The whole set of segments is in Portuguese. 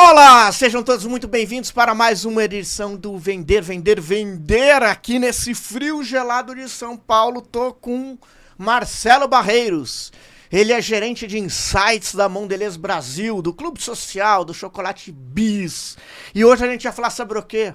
Olá, sejam todos muito bem-vindos para mais uma edição do Vender, Vender, Vender aqui nesse frio gelado de São Paulo. Tô com Marcelo Barreiros. Ele é gerente de insights da Mondelez Brasil, do Clube Social, do Chocolate Bis. E hoje a gente vai falar sobre o quê?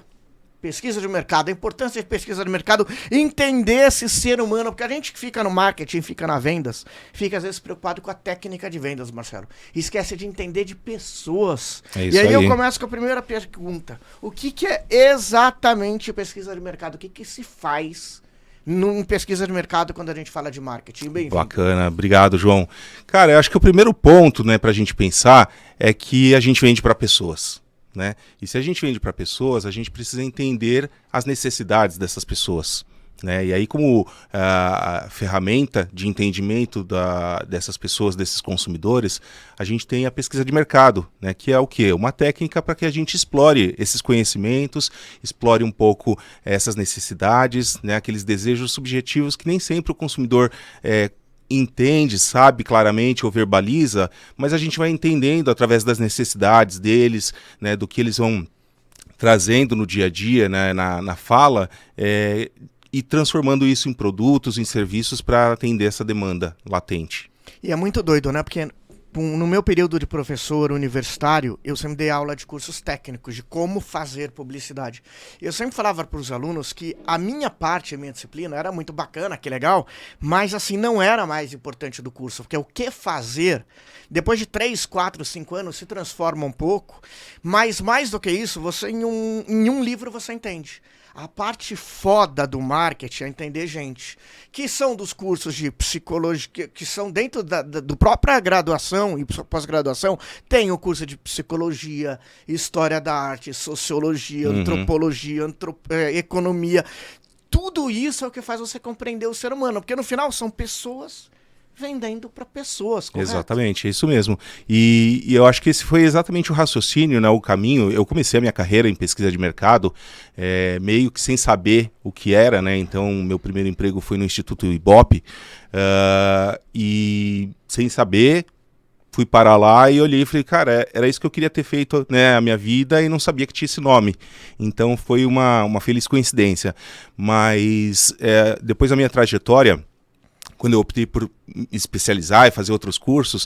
Pesquisa de mercado, a importância de pesquisa de mercado, entender esse ser humano, porque a gente que fica no marketing, fica nas vendas, fica às vezes preocupado com a técnica de vendas, Marcelo. Esquece de entender de pessoas. É isso e aí aí. eu começo com a primeira pergunta. O que é exatamente pesquisa de mercado? O que se faz em pesquisa de mercado quando a gente fala de marketing? Bem-vindo. Bacana, obrigado, João. Cara, eu acho que o primeiro ponto, né, pra gente pensar é que a gente vende para pessoas. Né? E se a gente vende para pessoas, a gente precisa entender as necessidades dessas pessoas. Né? E aí, como a ferramenta de entendimento dessas pessoas, desses consumidores, a gente tem a pesquisa de mercado, né? Que é o quê? Uma técnica para que a gente explore esses conhecimentos, explore um pouco essas necessidades, né? Aqueles desejos subjetivos que nem sempre o consumidor entende, sabe claramente ou verbaliza, mas a gente vai entendendo através das necessidades deles, né, do que eles vão trazendo no dia a dia, né, na fala, e transformando isso em produtos, em serviços para atender essa demanda latente. E é muito doido, né? Porque no meu período de professor universitário, eu sempre dei aula de cursos técnicos, de como fazer publicidade. Eu sempre falava para os alunos que a minha parte, a minha disciplina, era muito bacana, que legal, mas assim, não era mais importante do curso, porque o que fazer, depois de 3, 4, 5 anos, se transforma um pouco, mas mais do que isso, você em um livro você entende. A parte foda do marketing é entender gente, que são dos cursos de psicologia, que são dentro do própria graduação e pós-graduação, tem o curso de psicologia, história da arte, sociologia, antropologia, economia. Tudo isso é o que faz você compreender o ser humano, porque no final são pessoas vendendo para pessoas, correto? Exatamente, é isso mesmo. E eu acho que esse foi exatamente o raciocínio, né, o caminho. Eu comecei a minha carreira em pesquisa de mercado meio que sem saber o que era, né? Então, meu primeiro emprego foi no Instituto Ibope, e sem saber, fui para lá e olhei e falei, cara, era isso que eu queria ter feito, né, a minha vida, e não sabia que tinha esse nome. Então, foi uma feliz coincidência. Mas depois da minha trajetória, quando eu optei por me especializar e fazer outros cursos,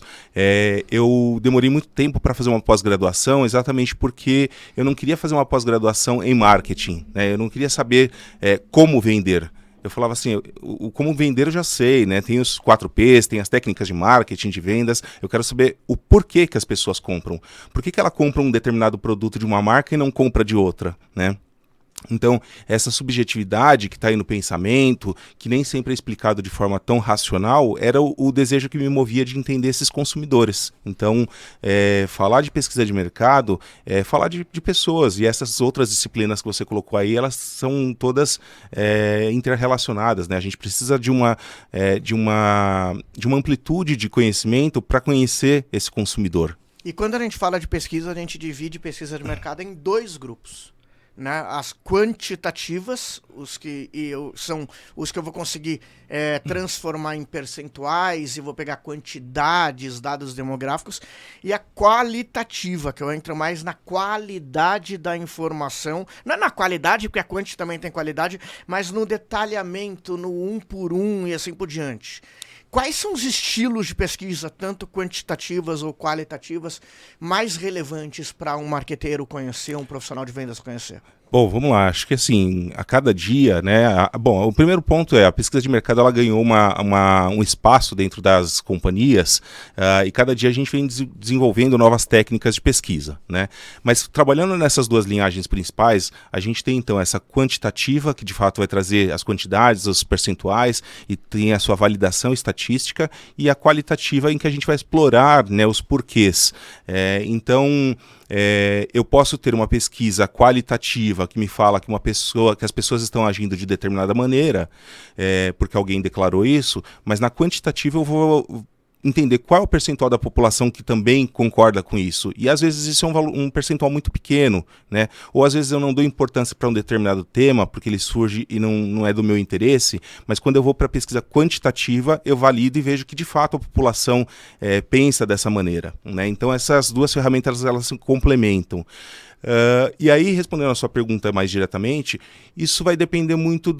eu demorei muito tempo para fazer uma pós-graduação, exatamente porque eu não queria fazer uma pós-graduação em marketing, né? Eu não queria saber como vender. Eu falava assim, o como vender eu já sei, né? Tem os 4Ps, tem as técnicas de marketing, de vendas. Eu quero saber o porquê que as pessoas compram. Por que ela compra um determinado produto de uma marca e não compra de outra, né? Então, essa subjetividade que está aí no pensamento, que nem sempre é explicado de forma tão racional, era o desejo que me movia de entender esses consumidores. Então, falar de pesquisa de mercado é falar de pessoas, e essas outras disciplinas que você colocou aí, elas são todas interrelacionadas, né? A gente precisa de uma amplitude de conhecimento para conhecer esse consumidor. E quando a gente fala de pesquisa, a gente divide pesquisa de mercado em 2 grupos. Né, as quantitativas, são os que eu vou conseguir transformar em percentuais e vou pegar quantidades, dados demográficos, e a qualitativa, que eu entro mais na qualidade da informação, não é na qualidade, porque a quanti também tem qualidade, mas no detalhamento, no 1 por 1 e assim por diante. Quais são os estilos de pesquisa, tanto quantitativas ou qualitativas, mais relevantes para um marqueteiro conhecer, um profissional de vendas conhecer? Bom, vamos lá. Acho que assim, a cada dia, né? Bom, o primeiro ponto é a pesquisa de mercado, ela ganhou um espaço dentro das companhias, e cada dia a gente vem desenvolvendo novas técnicas de pesquisa, né? Mas trabalhando nessas 2 linhagens principais, a gente tem então essa quantitativa, que de fato vai trazer as quantidades, os percentuais, e tem a sua validação estatística, e a qualitativa, em que a gente vai explorar, né, os porquês. Então, eu posso ter uma pesquisa qualitativa que me fala que as pessoas estão agindo de determinada maneira, porque alguém declarou isso, mas na quantitativa eu vou entender qual é o percentual da população que também concorda com isso. E às vezes isso é um percentual muito pequeno, né? Ou às vezes eu não dou importância para um determinado tema, porque ele surge e não é do meu interesse, mas quando eu vou para a pesquisa quantitativa, eu valido e vejo que de fato a população pensa dessa maneira, né? Então essas duas ferramentas elas se complementam. E aí, respondendo a sua pergunta mais diretamente, isso vai depender muito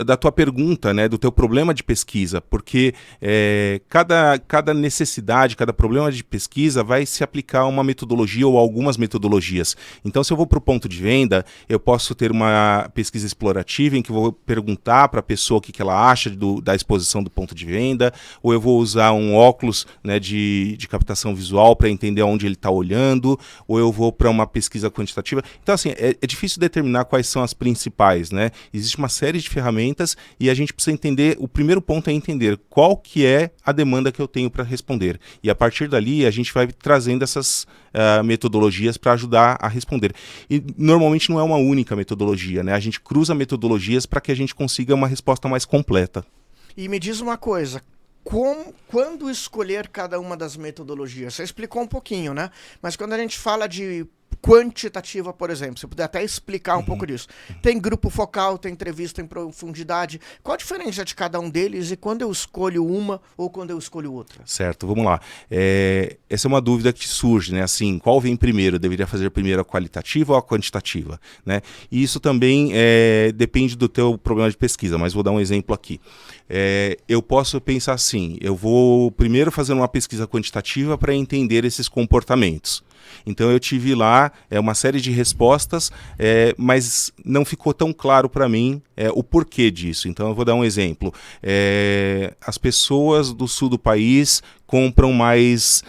da tua pergunta, né, do teu problema de pesquisa, porque cada necessidade, cada problema de pesquisa vai se aplicar a uma metodologia ou algumas metodologias. Então, se eu vou para o ponto de venda, eu posso ter uma pesquisa explorativa em que eu vou perguntar para a pessoa o que ela acha da exposição do ponto de venda, ou eu vou usar um óculos, né, de captação visual para entender onde ele está olhando, ou eu vou para uma pesquisa quantitativa. Então, assim, é difícil determinar quais são as principais, né? Existe uma série de ferramentas e a gente precisa entender, o primeiro ponto é entender qual que é a demanda que eu tenho para responder. E a partir dali a gente vai trazendo essas metodologias para ajudar a responder. E normalmente não é uma única metodologia, né? A gente cruza metodologias para que a gente consiga uma resposta mais completa. E me diz uma coisa, quando escolher cada uma das metodologias? Você explicou um pouquinho, né? Mas quando a gente fala de quantitativa, por exemplo, você puder até explicar um pouco disso. Tem grupo focal, tem entrevista em profundidade. Qual a diferença de cada um deles e quando eu escolho uma ou quando eu escolho outra? Certo, vamos lá. Essa é uma dúvida que surge, né? Assim, qual vem primeiro? Eu deveria fazer primeiro a qualitativa ou a quantitativa, né? E isso também depende do teu problema de pesquisa, mas vou dar um exemplo aqui. Eu posso pensar assim, eu vou primeiro fazer uma pesquisa quantitativa para entender esses comportamentos. Então eu tive lá uma série de respostas, mas não ficou tão claro para mim o porquê disso. Então eu vou dar um exemplo. As pessoas do sul do país compram mais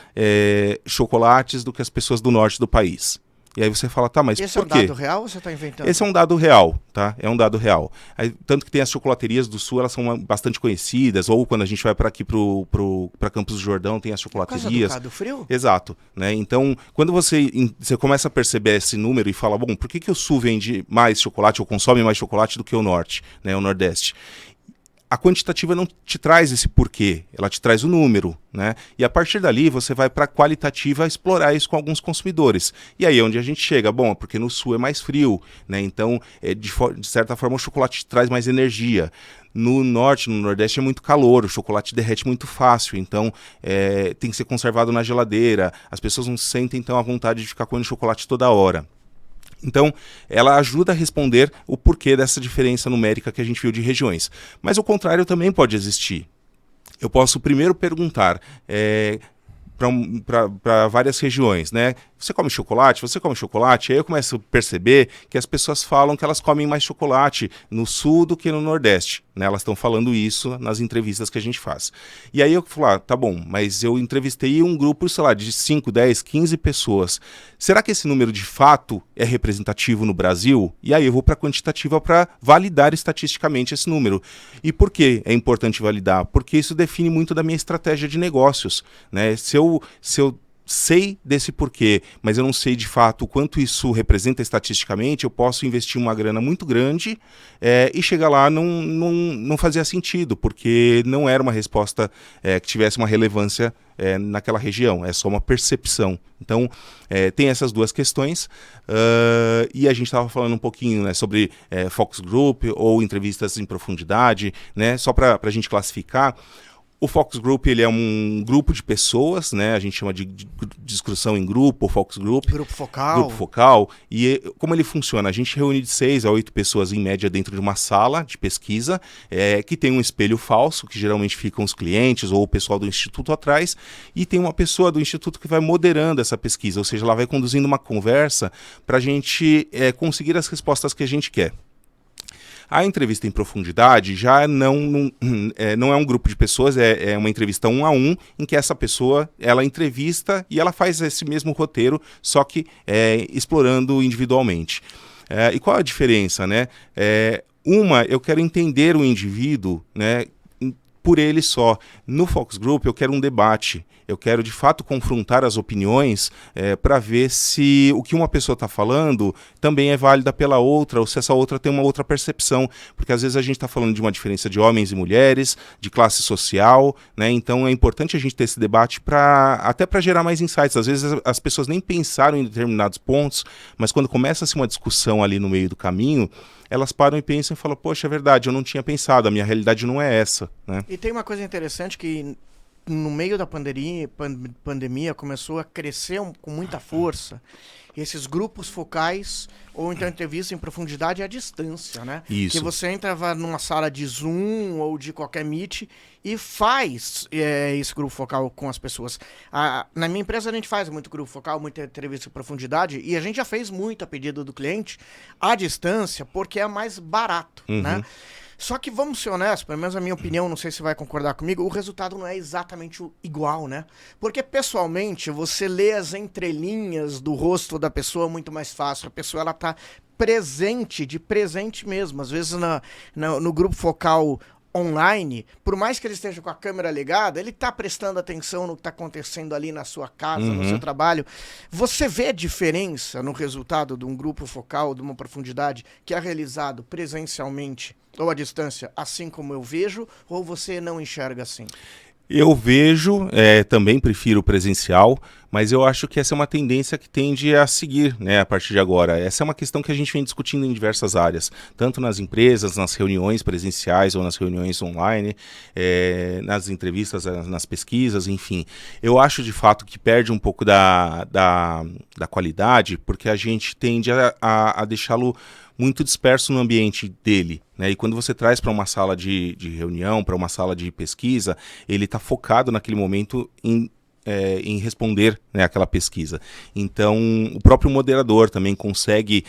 chocolates do que as pessoas do norte do país. E aí você fala, tá, mas esse por quê? É um dado real ou você está inventando? Esse é um dado real, tá? É um dado real. Aí, tanto que tem as chocolaterias do sul, elas são bastante conhecidas, ou quando a gente vai para aqui para Campos do Jordão, tem as chocolaterias. Por causa do frio? Exato, né? Então, quando você começa a perceber esse número e fala, bom, por que o sul vende mais chocolate ou consome mais chocolate do que o norte, né, o nordeste? A quantitativa não te traz esse porquê, ela te traz o número, né? E a partir dali você vai para a qualitativa explorar isso com alguns consumidores. E aí é onde a gente chega, bom, porque no sul é mais frio, né? Então, de certa forma, o chocolate te traz mais energia. No norte, no nordeste é muito calor, o chocolate derrete muito fácil, então tem que ser conservado na geladeira, as pessoas não se sentem então à vontade de ficar comendo chocolate toda hora. Então, ela ajuda a responder o porquê dessa diferença numérica que a gente viu de regiões. Mas o contrário também pode existir. Eu posso primeiro perguntar para várias regiões, né? Você come chocolate? Você come chocolate? Aí eu começo a perceber que as pessoas falam que elas comem mais chocolate no sul do que no nordeste, né? Elas estão falando isso nas entrevistas que a gente faz. E aí eu falo, tá bom, mas eu entrevistei um grupo, sei lá, de 5, 10, 15 pessoas. Será que esse número de fato é representativo no Brasil? E aí eu vou para a quantitativa para validar estatisticamente esse número. E por que é importante validar? Porque isso define muito da minha estratégia de negócios, né? Se eu sei desse porquê, mas eu não sei de fato o quanto isso representa estatisticamente, eu posso investir uma grana muito grande e chegar lá não fazia sentido, porque não era uma resposta que tivesse uma relevância naquela região, é só uma percepção. Então, tem essas duas questões, e a gente estava falando um pouquinho, né, sobre focus group ou entrevistas em profundidade, né, só para a gente classificar. O Focus Group ele é um grupo de pessoas, né? A gente chama de discussão em grupo, ou Focus Group. Grupo focal. Grupo focal. E como ele funciona? A gente reúne de 6 a 8 pessoas em média dentro de uma sala de pesquisa, que tem um espelho falso, que geralmente ficam os clientes ou o pessoal do instituto atrás, e tem uma pessoa do instituto que vai moderando essa pesquisa, ou seja, ela vai conduzindo uma conversa para a gente conseguir as respostas que a gente quer. A entrevista em profundidade já não é um grupo de pessoas, é uma entrevista 1 a 1, em que essa pessoa, ela entrevista e ela faz esse mesmo roteiro, só que explorando individualmente. E qual a diferença, né? Eu quero entender o indivíduo, né? por ele só. No Focus Group eu quero um debate, eu quero de fato confrontar as opiniões para ver se o que uma pessoa está falando também é válida pela outra, ou se essa outra tem uma outra percepção, porque às vezes a gente está falando de uma diferença de homens e mulheres, de classe social, né? Então é importante a gente ter esse debate até para gerar mais insights. Às vezes as pessoas nem pensaram em determinados pontos, mas quando começa-se uma discussão ali no meio do caminho, elas param e pensam e falam, poxa, é verdade, eu não tinha pensado, a minha realidade não é essa, né? E tem uma coisa interessante que no meio da pandemia começou a crescer com muita força esses grupos focais ou então entrevista em profundidade à distância, né? Isso. Que você entra numa sala de Zoom ou de qualquer Meet e faz esse grupo focal com as pessoas. Na minha empresa a gente faz muito grupo focal, muita entrevista em profundidade e a gente já fez muito a pedido do cliente à distância porque é mais barato, né? Só que vamos ser honestos, pelo menos a minha opinião, não sei se vai concordar comigo, o resultado não é exatamente igual, né? Porque pessoalmente, você lê as entrelinhas do rosto da pessoa muito mais fácil. A pessoa, ela tá presente, de presente mesmo. Às vezes no grupo focal online, por mais que ele esteja com a câmera ligada, ele tá prestando atenção no que tá acontecendo ali na sua casa, no seu trabalho. Você vê a diferença no resultado de um grupo focal, de uma profundidade, que é realizado presencialmente ou à distância, assim como eu vejo, ou você não enxerga assim? Eu vejo, também prefiro presencial, mas eu acho que essa é uma tendência que tende a seguir, né, a partir de agora. Essa é uma questão que a gente vem discutindo em diversas áreas, tanto nas empresas, nas reuniões presenciais ou nas reuniões online, nas entrevistas, nas pesquisas, enfim. Eu acho de fato que perde um pouco da qualidade, porque a gente tende a deixá-lo muito disperso no ambiente dele, né? E quando você traz para uma sala de reunião, para uma sala de pesquisa, ele está focado naquele momento em responder, né, aquela pesquisa. Então, o próprio moderador também consegue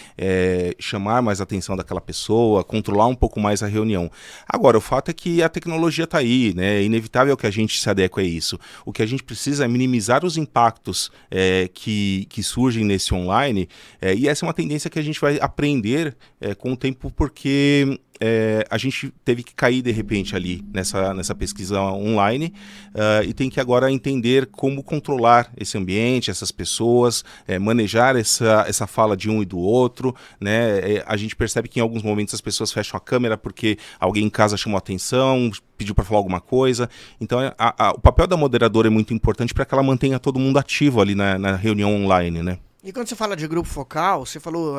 chamar mais a atenção daquela pessoa, controlar um pouco mais a reunião. Agora, o fato é que a tecnologia está aí, né? É inevitável que a gente se adeque a isso. O que a gente precisa é minimizar os impactos que surgem nesse online, e essa é uma tendência que a gente vai aprender com o tempo, porque a gente teve que cair de repente ali nessa pesquisa online e tem que agora entender como controlar esse ambiente, essas pessoas, manejar essa fala de um e do outro, né? A gente percebe que em alguns momentos as pessoas fecham a câmera porque alguém em casa chamou a atenção, pediu para falar alguma coisa. Então o papel da moderadora é muito importante para que ela mantenha todo mundo ativo ali na reunião online, né? E quando você fala de grupo focal, você falou,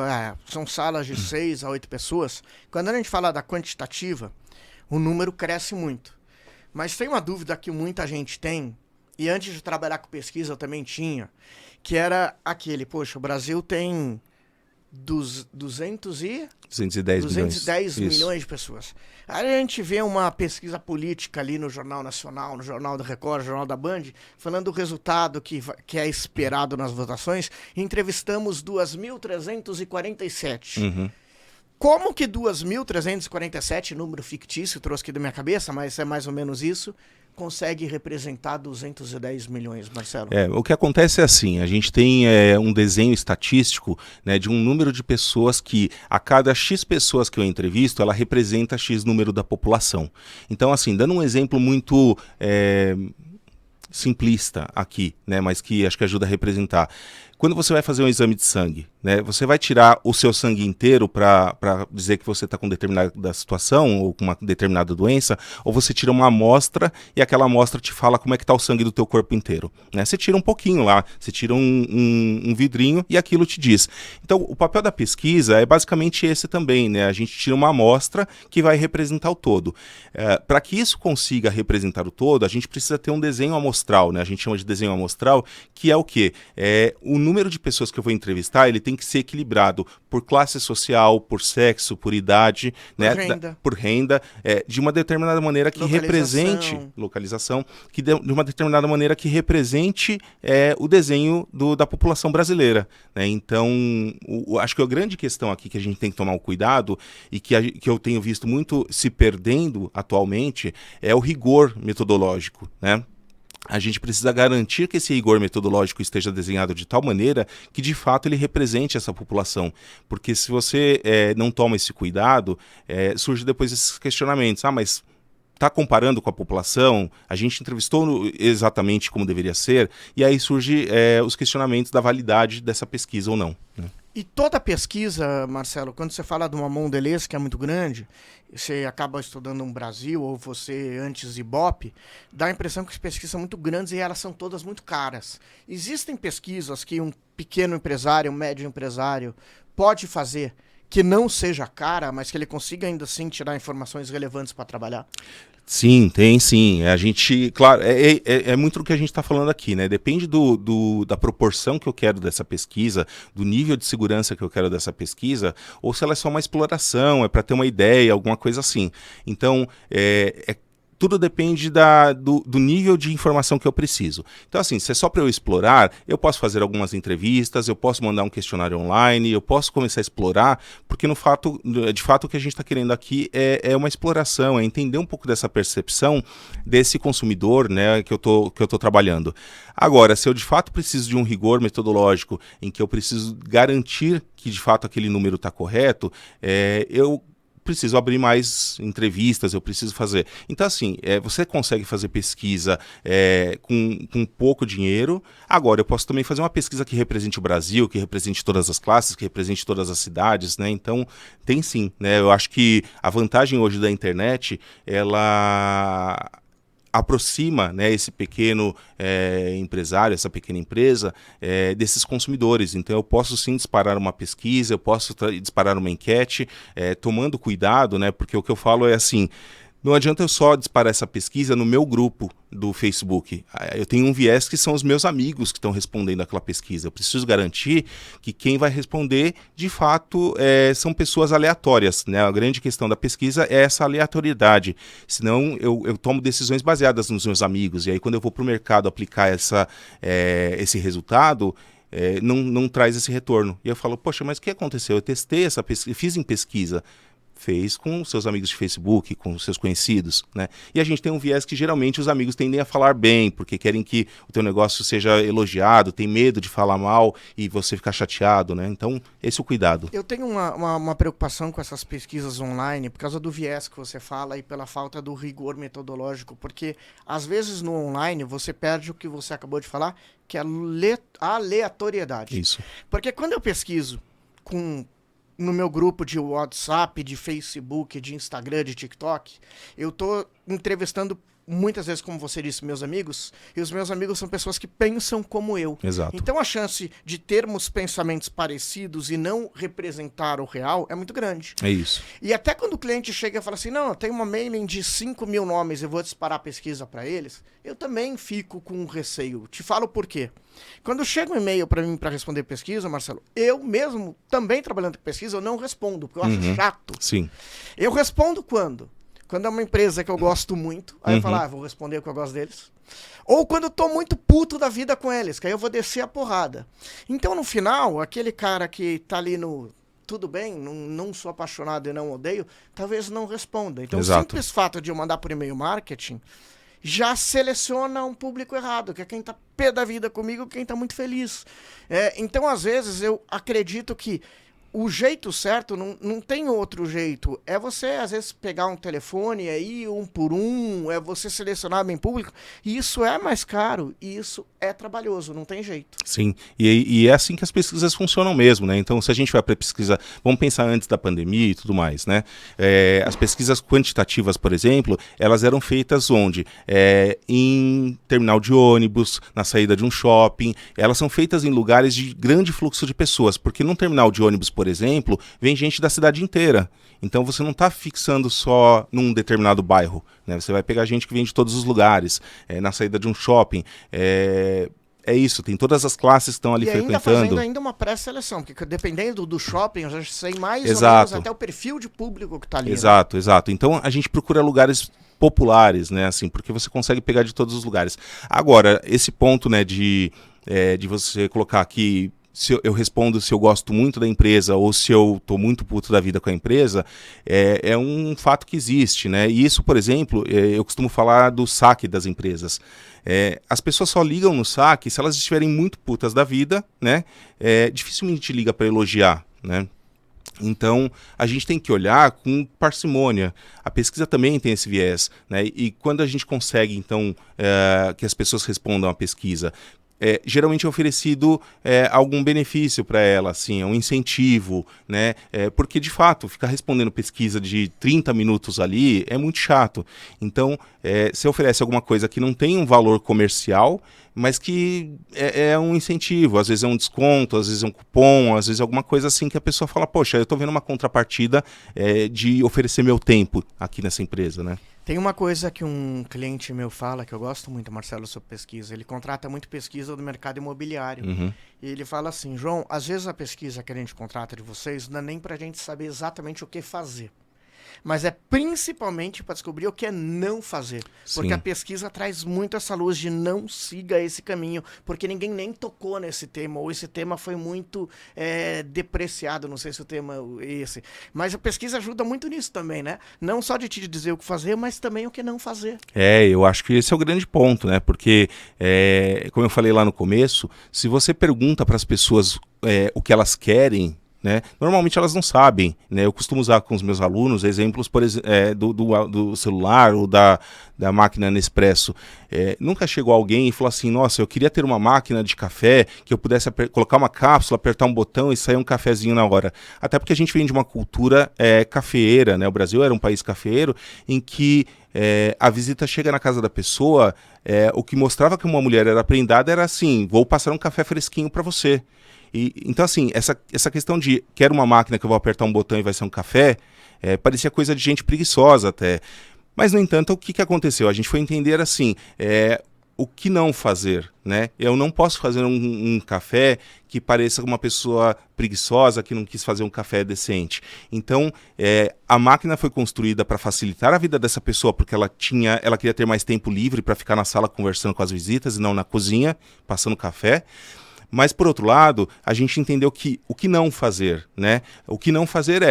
são salas de 6 a 8 pessoas. Quando a gente fala da quantitativa, o número cresce muito. Mas tem uma dúvida que muita gente tem, e antes de trabalhar com pesquisa eu também tinha, que era aquele, poxa, o Brasil tem 210 milhões de pessoas. Aí a gente vê uma pesquisa política ali no Jornal Nacional, no Jornal da Record, no Jornal da Band, falando do resultado que é esperado nas votações. Entrevistamos 2.347. Como que 2.347, número fictício, trouxe aqui da minha cabeça, mas é mais ou menos isso, consegue representar 210 milhões, Marcelo? O que acontece é assim, a gente tem um desenho estatístico, né, de um número de pessoas que, a cada X pessoas que eu entrevisto, ela representa X número da população. Então, assim, dando um exemplo muito simplista aqui, né, mas que acho que ajuda a representar. Quando você vai fazer um exame de sangue, né, você vai tirar o seu sangue inteiro para dizer que você está com determinada situação ou com uma determinada doença, ou você tira uma amostra e aquela amostra te fala como é que está o sangue do teu corpo inteiro, né? Você tira um pouquinho lá, você tira um vidrinho e aquilo te diz. Então, o papel da pesquisa é basicamente esse também, né? A gente tira uma amostra que vai representar o todo. Para que isso consiga representar o todo, a gente precisa ter um desenho amostral, né? A gente chama de desenho amostral, que é o quê? O número de pessoas que eu vou entrevistar, ele tem que ser equilibrado por classe social, por sexo, por idade, por renda, de uma determinada maneira que represente localização, que de uma determinada maneira que represente o desenho da população brasileira, né? Então, acho que a grande questão aqui que a gente tem que tomar o cuidado e que eu tenho visto muito se perdendo atualmente é o rigor metodológico, né? A gente precisa garantir que esse rigor metodológico esteja desenhado de tal maneira que, de fato, ele represente essa população. Porque se você não toma esse cuidado, surge depois esses questionamentos. Mas está comparando com a população, a gente entrevistou exatamente como deveria ser, e aí surge os questionamentos da validade dessa pesquisa ou não, né? E toda pesquisa, Marcelo, quando você fala de uma Mondelez, que é muito grande, você acaba estudando um Brasil, ou você antes Ibope, dá a impressão que as pesquisas são muito grandes e elas são todas muito caras. Existem pesquisas que um pequeno empresário, um médio empresário pode fazer que não seja cara, mas que ele consiga ainda assim tirar informações relevantes para trabalhar? Sim, tem sim. A gente, claro, é muito do que a gente está falando aqui, né? Depende da proporção que eu quero dessa pesquisa, do nível de segurança que eu quero dessa pesquisa, ou se ela é só uma exploração, é para ter uma ideia, alguma coisa assim. Então, tudo depende do nível de informação que eu preciso. Então, assim, se é só para eu explorar, eu posso fazer algumas entrevistas, eu posso mandar um questionário online, eu posso começar a explorar, porque de fato o que a gente está querendo aqui é uma exploração, é entender um pouco dessa percepção desse consumidor, né, que eu tô trabalhando. Agora, se eu de fato preciso de um rigor metodológico, em que eu preciso garantir que de fato aquele número está correto, eu preciso abrir mais entrevistas, eu preciso fazer. Então, assim, você consegue fazer pesquisa com pouco dinheiro. Agora, eu posso também fazer uma pesquisa que represente o Brasil, que represente todas as classes, que represente todas as cidades, né? Então, tem sim, né? Eu acho que a vantagem hoje da internet, ela aproxima, né, esse pequeno empresário, essa pequena empresa, desses consumidores. Então eu posso sim disparar uma pesquisa, eu posso disparar uma enquete, tomando cuidado, né, porque o que eu falo é assim, não adianta eu só disparar essa pesquisa no meu grupo do Facebook. Eu tenho um viés que são os meus amigos que estão respondendo aquela pesquisa. Eu preciso garantir que quem vai responder, de fato, são pessoas aleatórias, né? A grande questão da pesquisa é essa aleatoriedade. Senão, eu tomo decisões baseadas nos meus amigos. E aí, quando eu vou para o mercado aplicar esse resultado, não traz esse retorno. E eu falo, poxa, mas o que aconteceu? Eu testei essa pesquisa, fiz em pesquisa. Fez com seus amigos de Facebook, com seus conhecidos, né? E a gente tem um viés que geralmente os amigos tendem a falar bem, porque querem que o teu negócio seja elogiado, tem medo de falar mal e você ficar chateado, né? Então, esse é o cuidado. Eu tenho uma preocupação com essas pesquisas online por causa do viés que você fala e pela falta do rigor metodológico, porque às vezes no online você perde o que você acabou de falar, que é a aleatoriedade. Isso. Porque quando eu pesquiso no meu grupo de WhatsApp, de Facebook, de Instagram, de TikTok, eu tô entrevistando muitas vezes, como você disse, meus amigos, e os meus amigos são pessoas que pensam como eu. Exato. Então a chance de termos pensamentos parecidos e não representar o real é muito grande. É isso. E até quando o cliente chega e fala assim, não, eu tenho uma mailing de 5 mil nomes, eu vou disparar a pesquisa para eles, eu também fico com receio. Te falo por quê. Quando chega um e-mail para mim para responder pesquisa, Marcelo, eu mesmo, também trabalhando com pesquisa, eu não respondo, porque eu acho chato. Sim. Eu respondo quando? Quando é uma empresa que eu gosto muito, aí eu falo, vou responder o que eu gosto deles. Ou quando eu tô muito puto da vida com eles, que aí eu vou descer a porrada. Então, no final, aquele cara que tá ali no tudo bem, não sou apaixonado e não odeio, talvez não responda. Então, Exato. o simples fato de eu mandar por e-mail marketing já seleciona um público errado, que é quem tá pé da vida comigo, quem tá muito feliz. Então, às vezes, eu acredito que o jeito certo não tem outro jeito. É você, às vezes, pegar um telefone aí, um por um, é você selecionar bem público. E isso é mais caro e isso é trabalhoso, não tem jeito. Sim, e é assim que as pesquisas funcionam mesmo, né? Então, se a gente vai para pesquisa, vamos pensar antes da pandemia e tudo mais, né? As pesquisas quantitativas, por exemplo, elas eram feitas onde? Em terminal de ônibus, na saída de um shopping, elas são feitas em lugares de grande fluxo de pessoas, porque num terminal de ônibus, por exemplo, vem gente da cidade inteira. Então você não está fixando só num determinado bairro, né? Você vai pegar gente que vem de todos os lugares, na saída de um shopping. É isso, tem todas as classes que estão ali frequentando. E fazendo ainda uma pré-seleção, porque dependendo do shopping, eu já sei mais ou menos até o perfil de público que está ali. Exato, né? Exato. Então a gente procura lugares populares, né, assim, porque você consegue pegar de todos os lugares. Agora, esse ponto, né, de você colocar aqui, se eu respondo se eu gosto muito da empresa ou se eu estou muito puto da vida com a empresa, é um fato que existe, né? E isso, por exemplo, eu costumo falar do saque das empresas. As pessoas só ligam no saque se elas estiverem muito putas da vida, né? Dificilmente liga para elogiar, né? Então, a gente tem que olhar com parcimônia. A pesquisa também tem esse viés, né? E quando a gente consegue, então, que as pessoas respondam à pesquisa, geralmente é oferecido algum benefício para ela, assim, um incentivo, né? Porque, de fato, ficar respondendo pesquisa de 30 minutos ali é muito chato. Então, você oferece alguma coisa que não tem um valor comercial, mas que é um incentivo, às vezes é um desconto, às vezes é um cupom, às vezes é alguma coisa assim que a pessoa fala, poxa, eu estou vendo uma contrapartida de oferecer meu tempo aqui nessa empresa, né? Tem uma coisa que um cliente meu fala, que eu gosto muito, Marcelo, sobre pesquisa. Ele contrata muito pesquisa do mercado imobiliário. Uhum. E ele fala assim, João, às vezes a pesquisa que a gente contrata de vocês não é nem pra gente saber exatamente o que fazer. Mas é principalmente para descobrir o que é não fazer. Porque Sim. a pesquisa traz muito essa luz de não siga esse caminho, porque ninguém nem tocou nesse tema, ou esse tema foi muito depreciado, não sei se o tema é esse. Mas a pesquisa ajuda muito nisso também, né? Não só de te dizer o que fazer, mas também o que não fazer. Eu acho que esse é o grande ponto, né? Porque, como eu falei lá no começo, se você pergunta para as pessoas o que elas querem, né? Normalmente elas não sabem, né? Eu costumo usar com os meus alunos exemplos do celular ou da máquina Nespresso. Nunca chegou alguém e falou assim, nossa, eu queria ter uma máquina de café que eu pudesse colocar uma cápsula, apertar um botão e sair um cafezinho na hora. Até porque a gente vem de uma cultura cafeeira, né? O Brasil era um país cafeeiro em que a visita chega na casa da pessoa, o que mostrava que uma mulher era prendada era assim, vou passar um café fresquinho para você. Então, assim, essa questão de quero uma máquina que eu vou apertar um botão e vai ser um café, parecia coisa de gente preguiçosa até. Mas, no entanto, o que aconteceu? A gente foi entender, assim, o que não fazer, né? Eu não posso fazer um café que pareça uma pessoa preguiçosa que não quis fazer um café decente. Então, a máquina foi construída para facilitar a vida dessa pessoa, porque ela queria ter mais tempo livre para ficar na sala conversando com as visitas e não na cozinha, passando café. Mas, por outro lado, a gente entendeu que o que não fazer, né? O que não fazer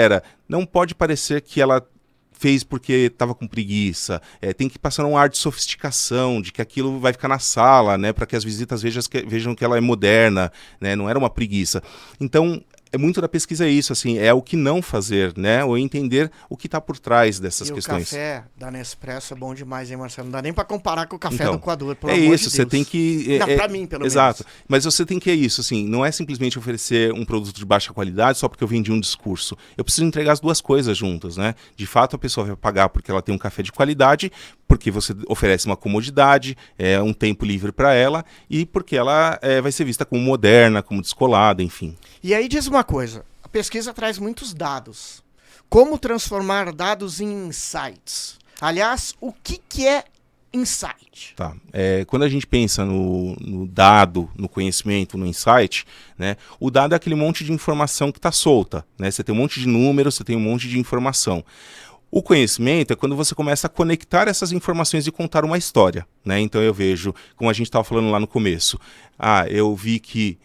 não pode parecer que ela fez porque estava com preguiça, tem que passar um ar de sofisticação, de que aquilo vai ficar na sala, né? Para que as visitas vejam que ela é moderna, né? Não era uma preguiça. Então, muito da pesquisa é isso, assim, é o que não fazer, né? Ou entender o que está por trás dessas questões. O café da Nespresso é bom demais, hein, Marcelo? Não dá nem para comparar com o café Então, do Coador, pelo amor de Deus. Você tem que... Não, pra mim, pelo menos. Exato. Mas você tem que isso, assim, não é simplesmente oferecer um produto de baixa qualidade só porque eu vendi um discurso. Eu preciso entregar as duas coisas juntas, né? De fato, a pessoa vai pagar porque ela tem um café de qualidade, porque você oferece uma comodidade, um tempo livre para ela, e porque ela vai ser vista como moderna, como descolada, enfim. E aí diz uma coisa, a pesquisa traz muitos dados. Como transformar dados em insights? Aliás, o que é insight? Tá. Quando a gente pensa no dado, no conhecimento, no insight, né, o dado é aquele monte de informação que está solta, né? Você tem um monte de números, você tem um monte de informação. O conhecimento é quando você começa a conectar essas informações e contar uma história, né? Então eu vejo, como a gente estava falando lá no começo, eu vi que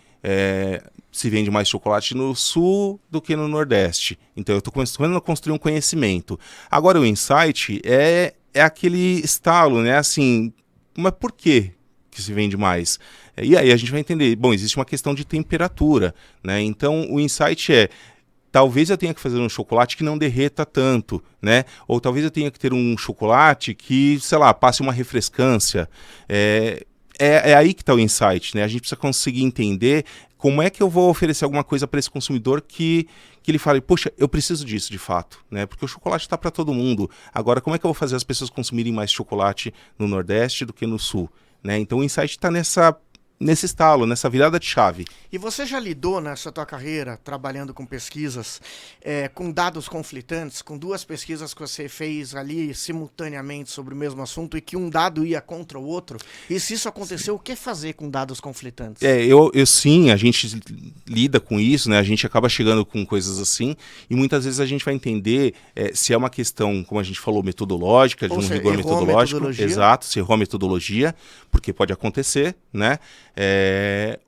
se vende mais chocolate no sul do que no nordeste. Então eu estou começando a construir um conhecimento. Agora o insight é aquele estalo, né? Assim, mas por que se vende mais? E aí a gente vai entender, bom, existe uma questão de temperatura, né? Então o insight talvez eu tenha que fazer um chocolate que não derreta tanto, né? Ou talvez eu tenha que ter um chocolate que, sei lá, passe uma refrescância. É aí que está o insight, né? A gente precisa conseguir entender como é que eu vou oferecer alguma coisa para esse consumidor que ele fale, poxa, eu preciso disso de fato, né? Porque o chocolate está para todo mundo. Agora, como é que eu vou fazer as pessoas consumirem mais chocolate no Nordeste do que no Sul, né? Então o insight está nesse estalo, nessa virada de chave. E você já lidou nessa tua carreira, trabalhando com pesquisas, com dados conflitantes, com duas pesquisas que você fez ali simultaneamente sobre o mesmo assunto e que um dado ia contra o outro? E se isso aconteceu, o que fazer com dados conflitantes? Eu sim, a gente lida com isso, né? A gente acaba chegando com coisas assim e muitas vezes a gente vai entender se é uma questão, como a gente falou, metodológica, de um rigor metodológico. Exato, se errou a metodologia, porque pode acontecer, né?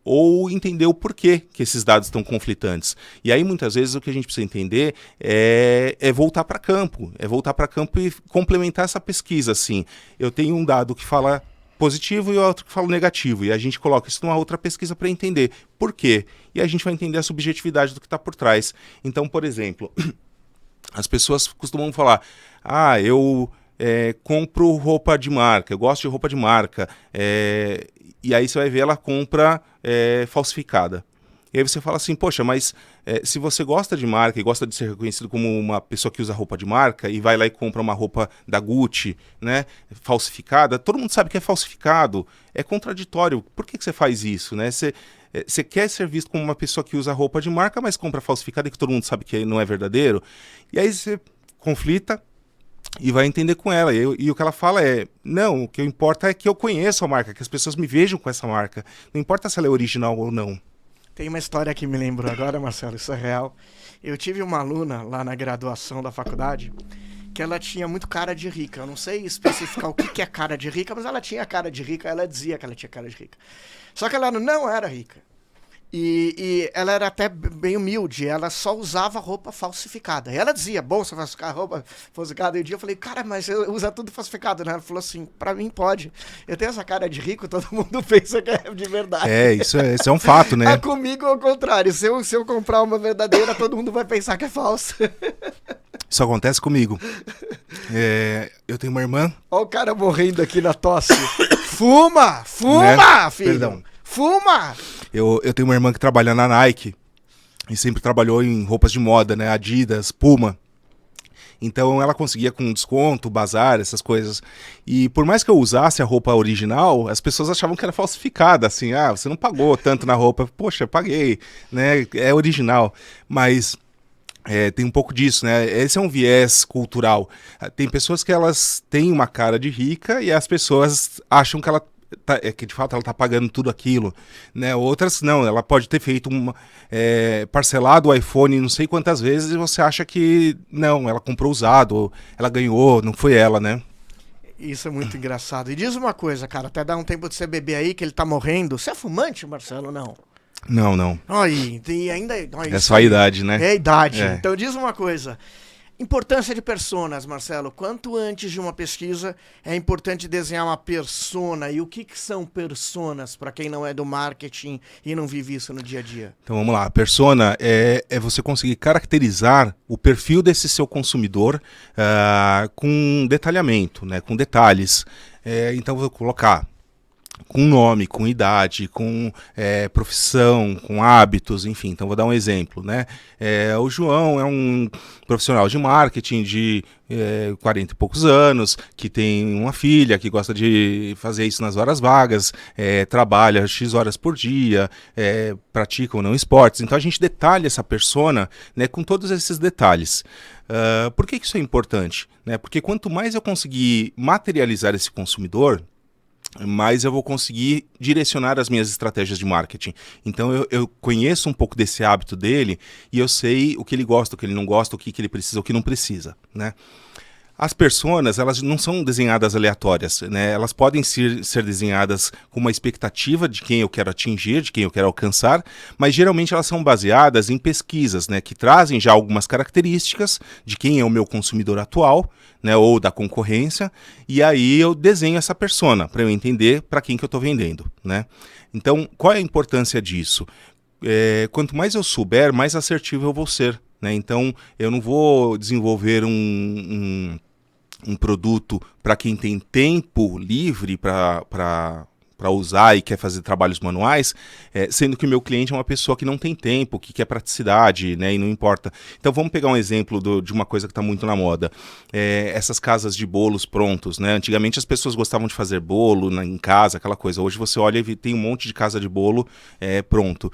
Ou entender o porquê que esses dados estão conflitantes. E aí, muitas vezes, o que a gente precisa entender é voltar para campo. É voltar para campo e complementar essa pesquisa. Assim, eu tenho um dado que fala positivo e outro que fala negativo. E a gente coloca isso numa outra pesquisa para entender por quê. E a gente vai entender a subjetividade do que está por trás. Então, por exemplo, as pessoas costumam falar, eu compro roupa de marca, eu gosto de roupa de marca. E aí você vai ver, ela compra falsificada. E aí você fala assim, poxa, mas se você gosta de marca e gosta de ser reconhecido como uma pessoa que usa roupa de marca e vai lá e compra uma roupa da Gucci, né, falsificada, todo mundo sabe que é falsificado, é contraditório. Por que você faz isso, né? Você quer ser visto como uma pessoa que usa roupa de marca, mas compra falsificada e que todo mundo sabe que não é verdadeiro. E aí você conflita e vai entender com ela. E o que ela fala não, o que importa é que eu conheço a marca, que as pessoas me vejam com essa marca. Não importa se ela é original ou não. Tem uma história que me lembrou agora, Marcelo, isso é real. Eu tive uma aluna lá na graduação da faculdade que ela tinha muito cara de rica. Eu não sei especificar o que é cara de rica, mas ela tinha cara de rica, ela dizia que ela tinha cara de rica. Só que ela não era rica. E ela era até bem humilde, ela só usava roupa falsificada. E ela dizia, bolsa falsificada, roupa falsificada. E um dia eu falei, cara, mas você usa tudo falsificado, né? Ela falou assim, pra mim pode. Eu tenho essa cara de rico, todo mundo pensa que é de verdade. Isso é um fato, né? Comigo é o contrário, se eu comprar uma verdadeira, todo mundo vai pensar que é falsa. Isso acontece comigo. Eu tenho uma irmã... Olha o cara morrendo aqui na tosse. Fuma, né? Filho. Perdão. Fuma! Eu tenho uma irmã que trabalha na Nike e sempre trabalhou em roupas de moda, né? Adidas, Puma. Então ela conseguia com desconto, bazar, essas coisas. E por mais que eu usasse a roupa original, as pessoas achavam que era falsificada, assim, você não pagou tanto na roupa. Poxa, eu paguei, né? É original. Mas tem um pouco disso, né? Esse é um viés cultural. Tem pessoas que elas têm uma cara de rica e as pessoas acham que ela que de fato ela está pagando tudo aquilo, né? Outras não, ela pode ter feito parcelado o iPhone não sei quantas vezes e você acha que não, ela comprou usado, ela ganhou, não foi ela, né? Isso é muito engraçado. E diz uma coisa, cara, até dá um tempo de você beber aí que ele tá morrendo. Você é fumante, Marcelo, não? Não. E ainda... É só a idade, né? É a idade. Então diz uma coisa. Importância de personas, Marcelo. Quanto antes de uma pesquisa é importante desenhar uma persona. E o que são personas para quem não é do marketing e não vive isso no dia a dia? Então vamos lá. A persona é você conseguir caracterizar o perfil desse seu consumidor com detalhamento, né, com detalhes. Então vou colocar com nome, com idade, com profissão, com hábitos, enfim. Então vou dar um exemplo, né? O João é um profissional de marketing de 40 e poucos anos, que tem uma filha, que gosta de fazer isso nas horas vagas, trabalha X horas por dia, pratica ou não esportes. Então a gente detalha essa persona, né, com todos esses detalhes. Por que isso é importante? Né? Porque quanto mais eu conseguir materializar esse consumidor, mais eu vou conseguir direcionar as minhas estratégias de marketing. Então eu conheço um pouco desse hábito dele e eu sei o que ele gosta, o que ele não gosta, o que ele precisa, o que não precisa, né? As personas, elas não são desenhadas aleatórias, né? Elas podem ser desenhadas com uma expectativa de quem eu quero atingir, de quem eu quero alcançar, mas geralmente elas são baseadas em pesquisas, né? Que trazem já algumas características de quem é o meu consumidor atual, né? Ou da concorrência, e aí eu desenho essa persona para eu entender para quem que eu estou vendendo, né? Então, qual é a importância disso? Quanto mais eu souber, mais assertivo eu vou ser, né? Então, eu não vou desenvolver um produto para quem tem tempo livre para usar e quer fazer trabalhos manuais, sendo que o meu cliente é uma pessoa que não tem tempo, que quer praticidade, né, e não importa. Então vamos pegar um exemplo de uma coisa que está muito na moda. Essas casas de bolos prontos, né? Antigamente as pessoas gostavam de fazer bolo em casa, aquela coisa. Hoje você olha e tem um monte de casa de bolo pronto.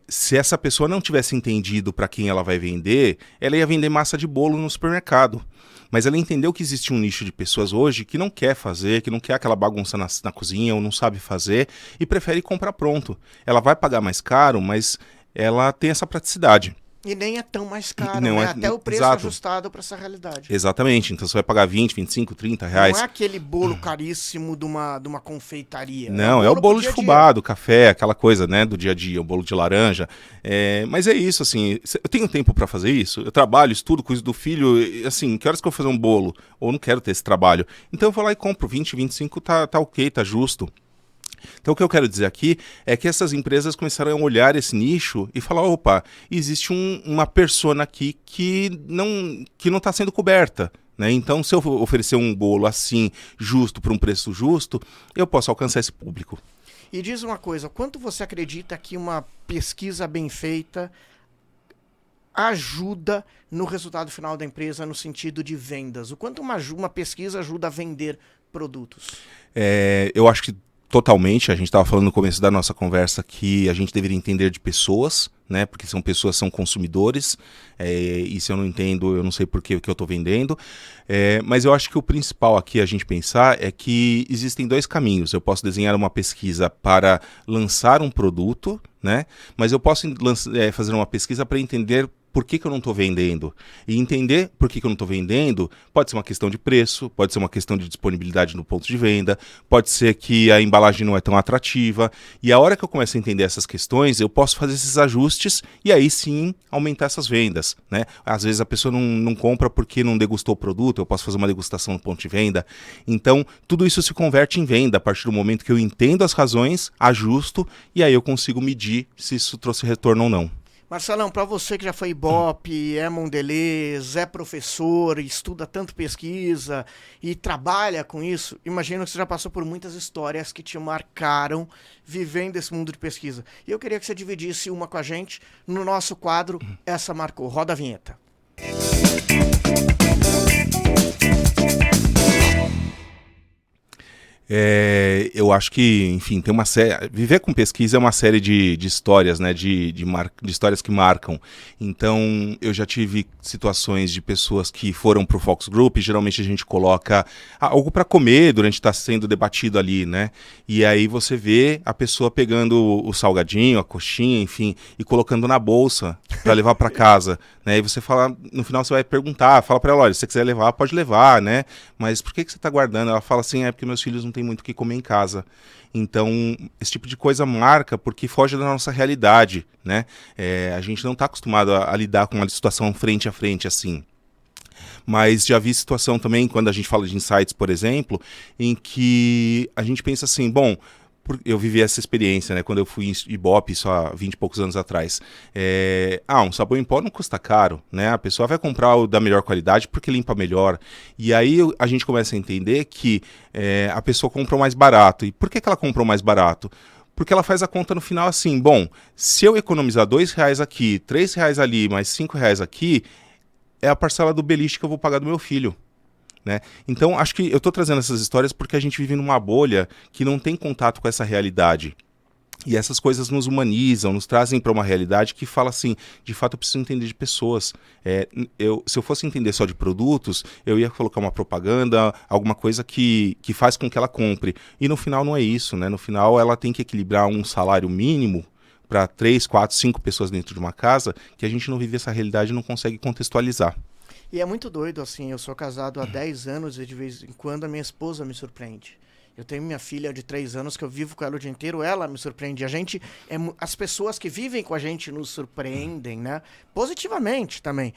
Se essa pessoa não tivesse entendido para quem ela vai vender, ela ia vender massa de bolo no supermercado. Mas ela entendeu que existe um nicho de pessoas hoje que não quer fazer, que não quer aquela bagunça na cozinha ou não sabe fazer e prefere comprar pronto. Ela vai pagar mais caro, mas ela tem essa praticidade. E nem é tão mais caro, Não né? é, Até o preço exato. ajustado para essa realidade. Exatamente, então você vai pagar 20, 25, 30 reais. Não é aquele bolo caríssimo de uma confeitaria. Não, é o bolo de fubá, do café, aquela coisa, né, do dia a dia, o bolo de laranja. Mas é isso, assim, eu tenho tempo para fazer isso, eu trabalho, estudo, cuido do filho, assim, que horas que eu vou fazer um bolo? Ou não quero ter esse trabalho. Então eu vou lá e compro 20, 25, tá ok, tá justo. Então o que eu quero dizer aqui é que essas empresas começaram a olhar esse nicho e falar, opa, existe uma persona aqui que não está sendo coberta. Né? Então, se eu oferecer um bolo assim, justo, por um preço justo, eu posso alcançar esse público. E diz uma coisa, quanto você acredita que uma pesquisa bem feita ajuda no resultado final da empresa no sentido de vendas? O quanto uma pesquisa ajuda a vender produtos? Eu acho que totalmente, a gente estava falando no começo da nossa conversa que a gente deveria entender de pessoas, né? Porque são pessoas, são consumidores, e se eu não entendo, eu não sei por que eu estou vendendo. Mas eu acho que o principal aqui a gente pensar é que existem dois caminhos. Eu posso desenhar uma pesquisa para lançar um produto, né? Mas eu posso fazer uma pesquisa para entender por que eu não estou vendendo. E entender por que eu não estou vendendo pode ser uma questão de preço, pode ser uma questão de disponibilidade no ponto de venda, pode ser que a embalagem não é tão atrativa. E a hora que eu começo a entender essas questões, eu posso fazer esses ajustes e aí sim aumentar essas vendas. Né? Às vezes a pessoa não compra porque não degustou o produto, eu posso fazer uma degustação no ponto de venda. Então, tudo isso se converte em venda a partir do momento que eu entendo as razões, ajusto e aí eu consigo medir se isso trouxe retorno ou não. Marcelão, para você que já foi Ibope, é Mondelez, é professor, estuda tanto pesquisa e trabalha com isso, imagino que você já passou por muitas histórias que te marcaram vivendo esse mundo de pesquisa. E eu queria que você dividisse uma com a gente no nosso quadro Essa Marcou. Roda a vinheta. Eu acho que, enfim, tem uma série. Viver com pesquisa é uma série de histórias, né? De histórias que marcam. Então, eu já tive situações de pessoas que foram pro Focus Group, e geralmente a gente coloca algo para comer durante está sendo debatido ali, né? E aí você vê a pessoa pegando o salgadinho, a coxinha, enfim, e colocando na bolsa para levar para casa, né? E você fala, no final você vai perguntar, fala para ela, olha, se você quiser levar, pode levar, né? Mas por que você está guardando? Ela fala assim, porque meus filhos não têm muito o que comer em casa. Então, esse tipo de coisa marca porque foge da nossa realidade, né? A gente não está acostumado a lidar com uma situação frente a frente assim. Mas já vi situação também, quando a gente fala de insights, por exemplo, em que a gente pensa assim, bom, eu vivi essa experiência, né, quando eu fui em Ibope, isso há 20 e poucos anos atrás. Um sabão em pó não custa caro, né? A pessoa vai comprar o da melhor qualidade porque limpa melhor. E aí a gente começa a entender que a pessoa comprou mais barato. E por que ela comprou mais barato? Porque ela faz a conta no final assim, bom, se eu economizar R$2 aqui, R$3 ali, mais R$5 aqui, é a parcela do beliche que eu vou pagar do meu filho. Né? Então, acho que eu estou trazendo essas histórias porque a gente vive numa bolha que não tem contato com essa realidade. E essas coisas nos humanizam, nos trazem para uma realidade que fala assim, de fato eu preciso entender de pessoas. Se eu fosse entender só de produtos, eu ia colocar uma propaganda, alguma coisa que faz com que ela compre. E no final não é isso, né? No final ela tem que equilibrar um salário mínimo para 3, 4, 5 pessoas dentro de uma casa, que a gente não vive essa realidade e não consegue contextualizar. E é muito doido, assim, eu sou casado há 10 anos e de vez em quando a minha esposa me surpreende. Eu tenho minha filha de 3 anos que eu vivo com ela o dia inteiro, ela me surpreende. As pessoas que vivem com a gente nos surpreendem, né? Positivamente também.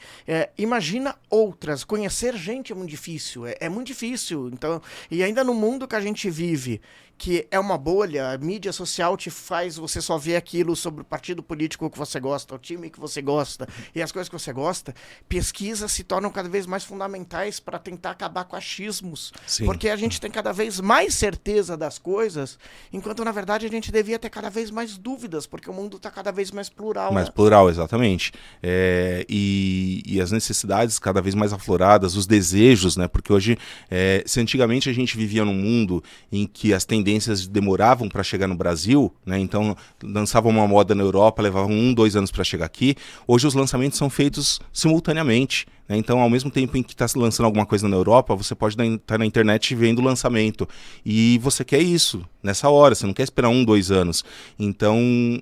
Imagina outras, conhecer gente é muito difícil, é muito difícil. Então, e ainda no mundo que a gente vive, que é uma bolha, a mídia social te faz você só ver aquilo sobre o partido político que você gosta, o time que você gosta e as coisas que você gosta, pesquisas se tornam cada vez mais fundamentais para tentar acabar com achismos. Sim. Porque a gente tem cada vez mais certeza das coisas, enquanto na verdade a gente devia ter cada vez mais dúvidas, porque o mundo está cada vez mais plural. Mais plural, exatamente. E as necessidades cada vez mais afloradas, os desejos, né? Porque hoje, se antigamente a gente vivia num mundo em que as tendências tendências demoravam para chegar no Brasil, né? Então lançavam uma moda na Europa, levavam 1, 2 anos para chegar aqui. Hoje os lançamentos são feitos simultaneamente, né? Então, ao mesmo tempo em que está lançando alguma coisa na Europa, você pode estar na internet vendo o lançamento. E você quer isso nessa hora, você não quer esperar 1, 2 anos. Então,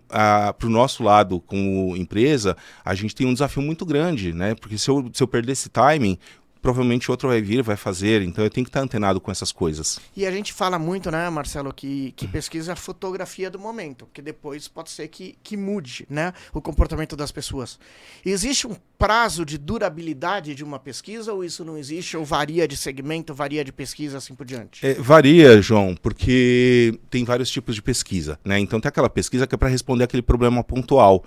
para o nosso lado, como empresa, a gente tem um desafio muito grande, né? Porque se eu perder esse timing, provavelmente outro vai vir, vai fazer, então eu tenho que estar antenado com essas coisas. E a gente fala muito, né, Marcelo, que pesquisa a fotografia do momento, porque depois pode ser que mude, né, o comportamento das pessoas. Existe um prazo de durabilidade de uma pesquisa ou isso não existe, ou varia de segmento, varia de pesquisa, assim por diante? Varia, João, porque tem vários tipos de pesquisa, né? Então tem aquela pesquisa que é para responder aquele problema pontual.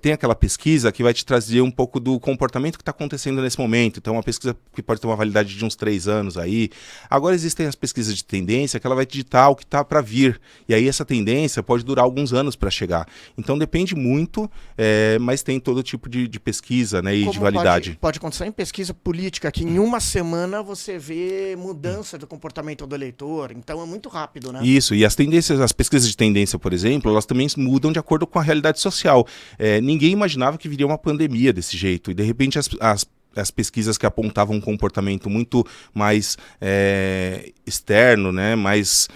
Tem aquela pesquisa que vai te trazer um pouco do comportamento que está acontecendo nesse momento. Então uma pesquisa que pode ter uma validade de uns 3 anos aí. Agora existem as pesquisas de tendência que ela vai te ditar o que está para vir. E aí essa tendência pode durar alguns anos para chegar. Então depende muito, mas tem todo tipo de pesquisa, né, e Como de validade. Pode acontecer em pesquisa política, que em uma semana você vê mudança do comportamento do eleitor. Então é muito rápido, né? Isso, e as tendências, as pesquisas de tendência, por exemplo, elas também mudam de acordo com a realidade social. Ninguém imaginava que viria uma pandemia desse jeito. E de repente as pesquisas que apontavam um comportamento muito mais externo, né, mais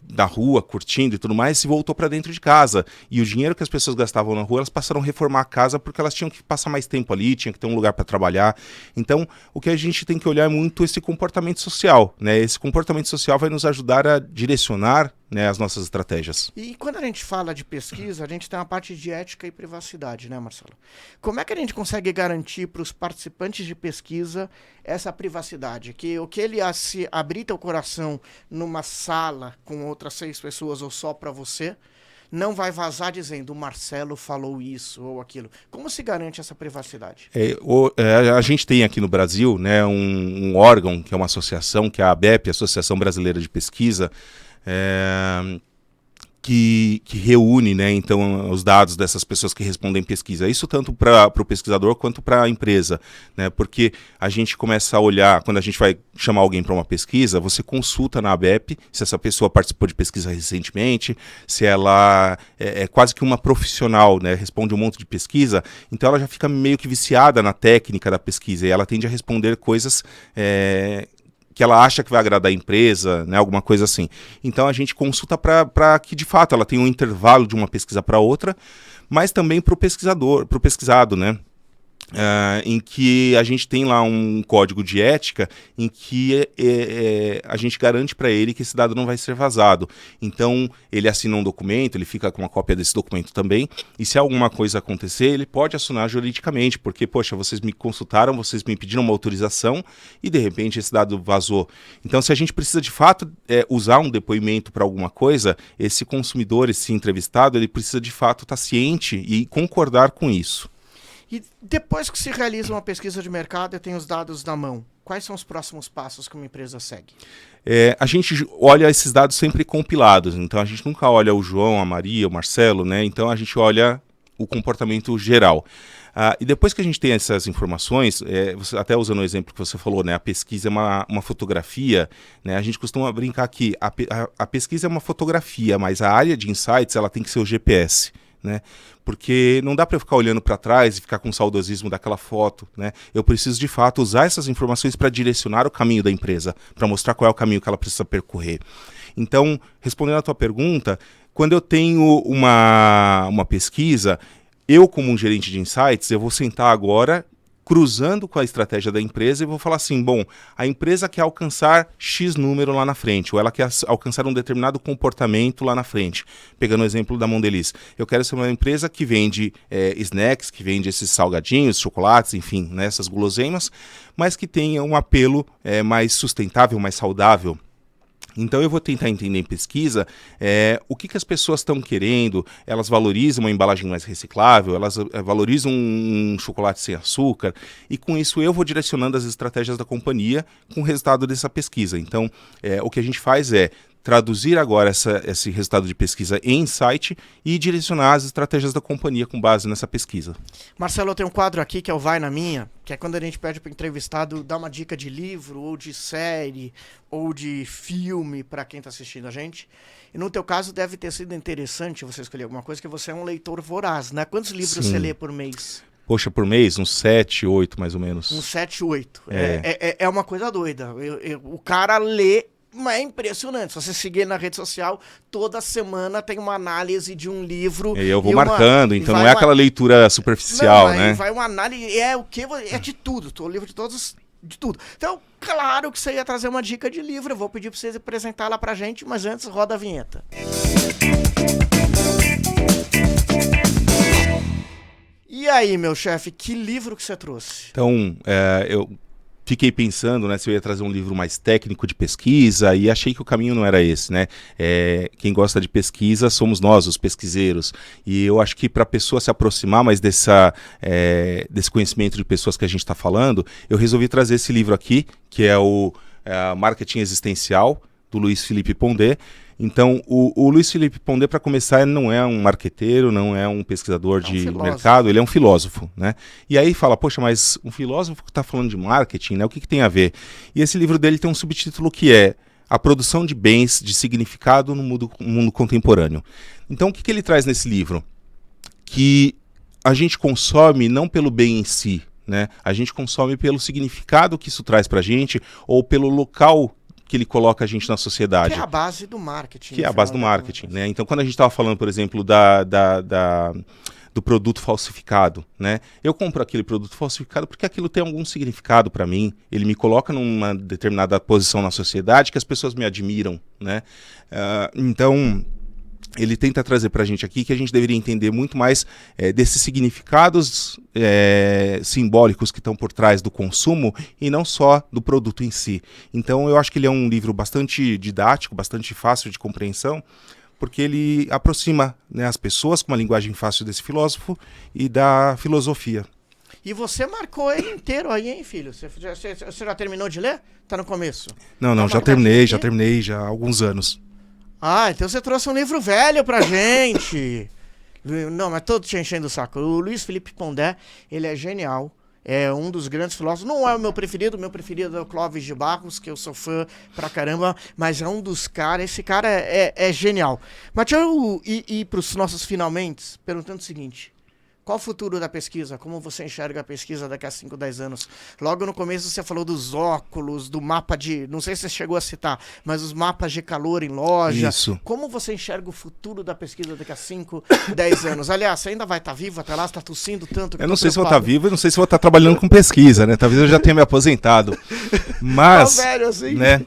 da rua, curtindo e tudo mais, se voltou para dentro de casa. E o dinheiro que as pessoas gastavam na rua, elas passaram a reformar a casa porque elas tinham que passar mais tempo ali, tinha que ter um lugar para trabalhar. Então, o que a gente tem que olhar é muito esse comportamento social, né? Esse comportamento social vai nos ajudar a direcionar, né, as nossas estratégias. E quando a gente fala de pesquisa, a gente tem uma parte de ética e privacidade, né, Marcelo? Como é que a gente consegue garantir para os participantes de pesquisa essa privacidade? Que o que ele se abrir teu coração numa sala com outras 6 pessoas ou só para você, não vai vazar dizendo o Marcelo falou isso ou aquilo. Como se garante essa privacidade? A gente tem aqui no Brasil, né, um órgão, que é uma associação, que é a ABEP, Associação Brasileira de Pesquisa, que reúne, né, então, os dados dessas pessoas que respondem pesquisa. Isso tanto para o pesquisador quanto para a empresa, né, porque a gente começa a olhar, quando a gente vai chamar alguém para uma pesquisa, você consulta na ABEP se essa pessoa participou de pesquisa recentemente, se ela é quase que uma profissional, né, responde um monte de pesquisa, então ela já fica meio que viciada na técnica da pesquisa e ela tende a responder coisas que ela acha que vai agradar a empresa, né, alguma coisa assim. Então a gente consulta para que de fato ela tenha um intervalo de uma pesquisa para outra, mas também para o pesquisador, para o pesquisado, né? Em que a gente tem lá um código de ética em que a gente garante para ele que esse dado não vai ser vazado. Então, ele assina um documento, ele fica com uma cópia desse documento também, e se alguma coisa acontecer, ele pode acionar juridicamente, porque, poxa, vocês me consultaram, vocês me pediram uma autorização, e de repente esse dado vazou. Então, se a gente precisa de fato usar um depoimento para alguma coisa, esse consumidor, esse entrevistado, ele precisa de fato estar ciente e concordar com isso. E depois que se realiza uma pesquisa de mercado e tem os dados na mão, quais são os próximos passos que uma empresa segue? A gente olha esses dados sempre compilados, então a gente nunca olha o João, a Maria, o Marcelo, né? Então a gente olha o comportamento geral. E depois que a gente tem essas informações, você, até usando o exemplo que você falou, né, a pesquisa é uma fotografia, né, a gente costuma brincar que a pesquisa é uma fotografia, mas a área de insights ela tem que ser o GPS. Né? Porque não dá para eu ficar olhando para trás e ficar com o saudosismo daquela foto, né? Eu preciso de fato usar essas informações para direcionar o caminho da empresa, para mostrar qual é o caminho que ela precisa percorrer. Então, respondendo à tua pergunta, quando eu tenho uma pesquisa, eu como um gerente de insights, eu vou sentar agora cruzando com a estratégia da empresa e vou falar assim, bom, a empresa quer alcançar X número lá na frente, ou ela quer alcançar um determinado comportamento lá na frente. Pegando o exemplo da Mondelez, eu quero ser uma empresa que vende snacks, que vende esses salgadinhos, chocolates, enfim, né, essas guloseimas, mas que tenha um apelo mais sustentável, mais saudável. Então eu vou tentar entender em pesquisa o que as pessoas estão querendo, elas valorizam uma embalagem mais reciclável, elas valorizam um chocolate sem açúcar, e com isso eu vou direcionando as estratégias da companhia com o resultado dessa pesquisa. Então o que a gente faz é traduzir agora esse resultado de pesquisa em insight e direcionar as estratégias da companhia com base nessa pesquisa. Marcelo, eu tenho um quadro aqui que é o Vai na Minha, que é quando a gente pede para o entrevistado dar uma dica de livro, ou de série, ou de filme para quem está assistindo a gente. E no teu caso deve ter sido interessante você escolher alguma coisa, que você é um leitor voraz, né? Quantos livros você lê por mês? Poxa, por mês? Uns 7, 8 mais ou menos. Uns 7, 8. É uma coisa doida. O cara lê. Mas é impressionante. Se você seguir na rede social, toda semana tem uma análise de um livro. E eu vou marcando, então não é aquela leitura superficial, não, né? Vai uma análise, é de tudo. O livro de todos, de tudo. Então, claro que você ia trazer uma dica de livro. Eu vou pedir para você apresentar lá pra gente, mas antes roda a vinheta. E aí, meu chefe, que livro que você trouxe? Então, eu fiquei pensando, né, se eu ia trazer um livro mais técnico de pesquisa e achei que o caminho não era esse, né? Quem gosta de pesquisa somos nós, os pesquiseiros. E eu acho que para a pessoa se aproximar mais desse conhecimento de pessoas que a gente está falando, eu resolvi trazer esse livro aqui, que é o Marketing Existencial, do Luiz Felipe Pondé. Então, o Luiz Felipe Pondé, para começar, ele não é um marqueteiro, não é um pesquisador de mercado, ele é um filósofo, né? E aí fala, poxa, mas um filósofo que está falando de marketing, né? O que tem a ver? E esse livro dele tem um subtítulo que é A Produção de Bens de Significado no Mundo Contemporâneo. Então, o que ele traz nesse livro? Que a gente consome não pelo bem em si, né? A gente consome pelo significado que isso traz para a gente ou pelo local que ele coloca a gente na sociedade. Que é a base do marketing. Que é a base do marketing, né? Então, quando a gente estava falando, por exemplo, do produto falsificado, né? Eu compro aquele produto falsificado porque aquilo tem algum significado para mim, ele me coloca numa determinada posição na sociedade que as pessoas me admiram, né? Então, ele tenta trazer para a gente aqui que a gente deveria entender muito mais desses significados simbólicos que estão por trás do consumo e não só do produto em si. Então eu acho que ele é um livro bastante didático, bastante fácil de compreensão, porque ele aproxima, né, as pessoas com uma linguagem fácil desse filósofo e da filosofia. E você marcou ele inteiro aí, hein, filho? Você já terminou de ler? Tá no começo? Não, já terminei já há alguns anos. Ah, então você trouxe um livro velho pra gente. Não, mas todo te enchendo o saco. O Luiz Felipe Pondé, ele é genial. É um dos grandes filósofos. Não é o meu preferido é o Clóvis de Barros, que eu sou fã pra caramba, mas é um dos caras. Esse cara é genial. Mas deixa eu ir pros nossos finalmente, perguntando o seguinte. Qual o futuro da pesquisa? Como você enxerga a pesquisa daqui a 5, 10 anos? Logo no começo você falou dos óculos, do mapa de... Não sei se você chegou a citar, mas os mapas de calor em loja. Isso. Como você enxerga o futuro da pesquisa daqui a 5, 10 anos? Aliás, você ainda vai estar vivo até lá? Você está tossindo tanto? Eu não sei se vou estar vivo, eu não sei se vou estar trabalhando com pesquisa, né? Talvez eu já tenha me aposentado. Mas, velho assim. Né?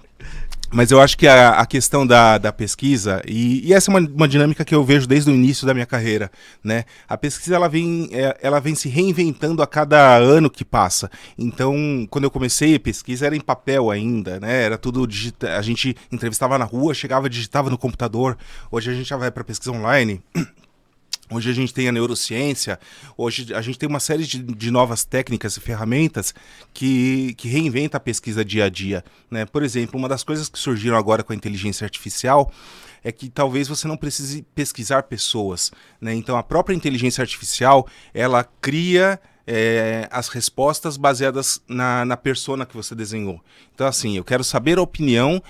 Mas eu acho que a questão da pesquisa, e essa é uma dinâmica que eu vejo desde o início da minha carreira, né? A pesquisa ela vem se reinventando a cada ano que passa. Então, quando eu comecei a pesquisa, era em papel ainda, né? Era tudo digital. A gente entrevistava na rua, chegava, digitava no computador. Hoje a gente já vai para pesquisa online. Hoje a gente tem a neurociência, hoje a gente tem uma série de novas técnicas e ferramentas que reinventa a pesquisa dia a dia, né? Por exemplo, uma das coisas que surgiram agora com a inteligência artificial é que talvez você não precise pesquisar pessoas, né? Então a própria inteligência artificial, ela cria as respostas baseadas na persona que você desenhou. Então assim, eu quero saber a opinião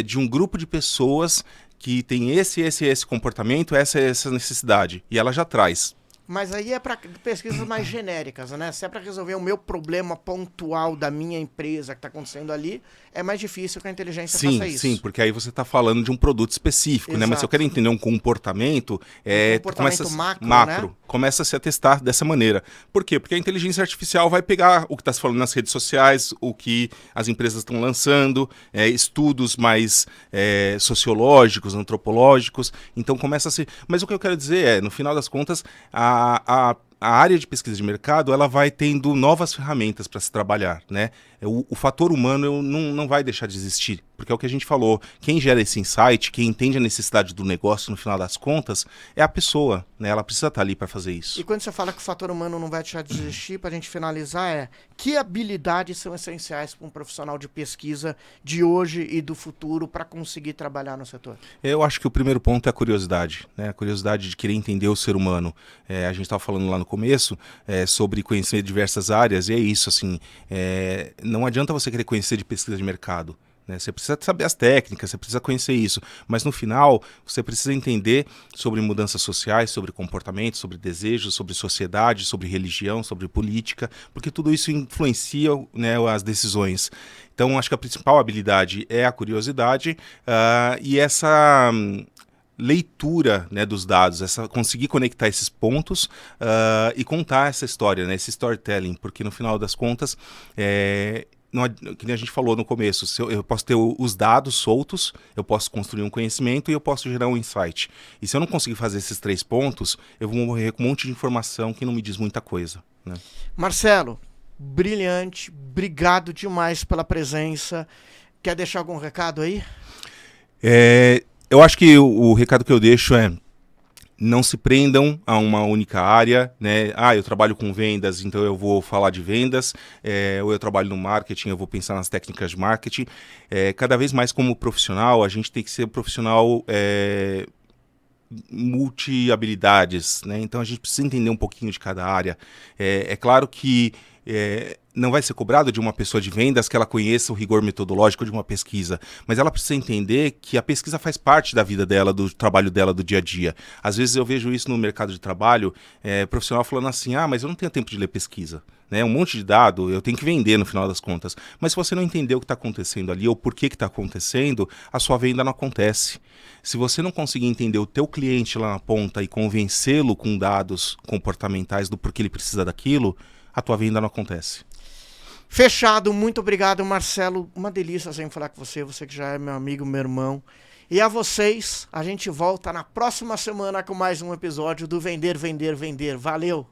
de um grupo de pessoas que tem esse comportamento, essa necessidade. E ela já traz. Mas aí é para pesquisas mais genéricas, né? Se é para resolver o meu problema pontual da minha empresa que está acontecendo ali, é mais difícil que a inteligência faça isso. Sim, porque aí você está falando de um produto específico, né? Mas se eu quero entender um comportamento, macro, né? Começa-se a testar dessa maneira. Por quê? Porque a inteligência artificial vai pegar o que está se falando nas redes sociais, o que as empresas estão lançando, estudos mais sociológicos, antropológicos. Então começa a se... Mas o que eu quero dizer no final das contas, a área de pesquisa de mercado ela vai tendo novas ferramentas para se trabalhar, né? O fator humano não vai deixar de existir Porque é o que a gente falou, quem gera esse insight, quem entende a necessidade do negócio no final das contas, é a pessoa, né? Ela precisa estar ali para fazer isso. E quando você fala que o fator humano não vai deixar de existir, para a gente finalizar, que habilidades são essenciais para um profissional de pesquisa de hoje e do futuro para conseguir trabalhar no setor? Eu acho que o primeiro ponto é a curiosidade, né? A curiosidade de querer entender o ser humano. A gente estava falando lá no começo sobre conhecer diversas áreas, e é isso, assim, não adianta você querer conhecer de pesquisa de mercado. Você precisa saber as técnicas, você precisa conhecer isso, mas no final você precisa entender sobre mudanças sociais, sobre comportamento, sobre desejos, sobre sociedade, sobre religião, sobre política, porque tudo isso influencia, né, as decisões. Então acho que a principal habilidade é a curiosidade e essa leitura, né, dos dados, conseguir conectar esses pontos e contar essa história, né, esse storytelling, porque no final das contas que nem a gente falou no começo, eu posso ter os dados soltos, eu posso construir um conhecimento e eu posso gerar um insight. E se eu não conseguir fazer esses 3 pontos, eu vou morrer com um monte de informação que não me diz muita coisa, né? Marcelo, brilhante, obrigado demais pela presença. Quer deixar algum recado aí? Eu acho que o recado que eu deixo é: não se prendam a uma única área, né? Eu trabalho com vendas, então eu vou falar de vendas, ou eu trabalho no marketing, eu vou pensar nas técnicas de marketing. Cada vez mais como profissional, a gente tem que ser profissional multi-habilidades, né? Então a gente precisa entender um pouquinho de cada área. É claro que não vai ser cobrado de uma pessoa de vendas que ela conheça o rigor metodológico de uma pesquisa, mas ela precisa entender que a pesquisa faz parte da vida dela, do trabalho dela, do dia a dia. Às vezes eu vejo isso no mercado de trabalho, profissional falando assim, mas eu não tenho tempo de ler pesquisa. Né? Um monte de dado, eu tenho que vender no final das contas. Mas se você não entender o que está acontecendo ali, ou por que está acontecendo, a sua venda não acontece. Se você não conseguir entender o teu cliente lá na ponta e convencê-lo com dados comportamentais do porquê ele precisa daquilo, a tua venda não acontece. Fechado, muito obrigado, Marcelo. Uma delícia sempre falar com você, você que já é meu amigo, meu irmão. E a vocês, a gente volta na próxima semana com mais um episódio do Vender, Vender, Vender. Valeu!